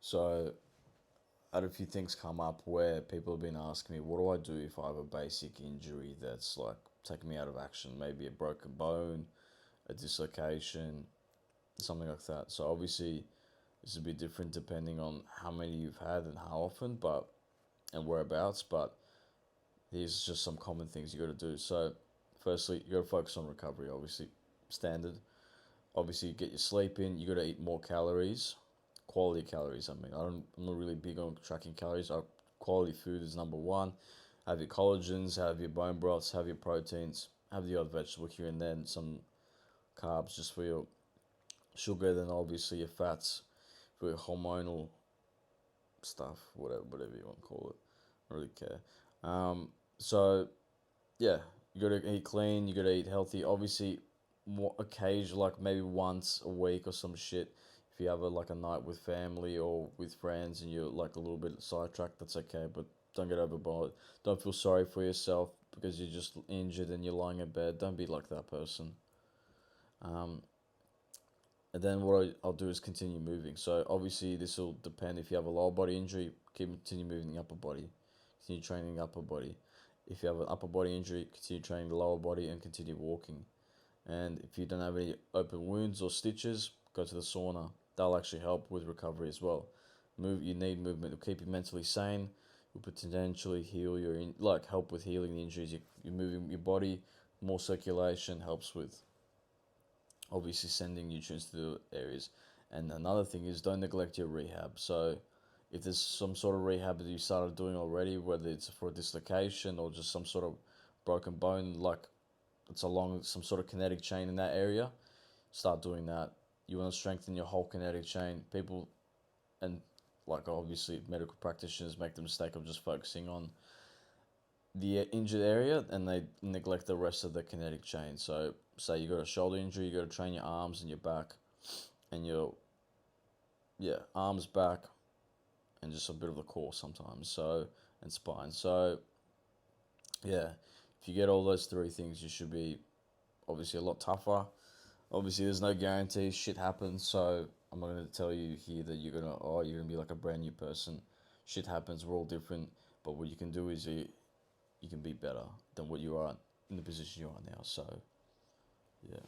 So I had a few things come up where people have been asking me, what do I do if I have a basic injury that's like taking me out of action? Maybe a broken bone, a dislocation, something like that. So obviously, this is a bit different depending on how many you've had and how often, but and whereabouts. But here's just some common things you got to do. So, firstly, you got to focus on recovery. Obviously, standard. Obviously, get your sleep in. You got to eat more calories, quality calories. I mean, I'm not really big on tracking calories. Quality food is number one. Have your collagens, have your bone broths, have your proteins, have the odd vegetable here and then, some carbs just for your sugar, then obviously your fats for your hormonal stuff, whatever you want to call it. I don't really care. So yeah, you gotta eat clean. You gotta eat healthy. Obviously, occasion like maybe once a week or some shit. If you have like a night with family or with friends and you're like a little bit sidetracked, that's okay. But don't get overboard. Don't feel sorry for yourself because you're just injured and you're lying in bed. Don't be like that person. Um, and then what I'll do is continue moving. So obviously this will depend. If you have a lower body injury, continue moving the upper body, continue training the upper body. If you have an upper body injury, continue training the lower body and continue walking. And if you don't have any open wounds or stitches, go to the sauna. That'll actually help with recovery as well. You need movement to keep you mentally sane. Will potentially heal help with healing the injuries. You're moving your body, more circulation helps with obviously sending nutrients to the areas. And another thing is don't neglect your rehab. So if there's some sort of rehab that you started doing already, whether it's for a dislocation or just some sort of broken bone, like it's along some sort of kinetic chain in that area, start doing that. You want to strengthen your whole kinetic chain. People and like obviously medical practitioners make the mistake of just focusing on the injured area and they neglect the rest of the kinetic chain. So say you got a shoulder injury, you got to train your arms and your back and your arms back and just a bit of the core sometimes. So and spine. So yeah, if you get all those three things, you should be obviously a lot tougher. Obviously, there's no guarantee. Shit happens. So I'm not going to tell you here that you're gonna be like a brand new person. Shit happens. We're all different. But what you can do is you can be better than what you are in the position you are now. So yeah.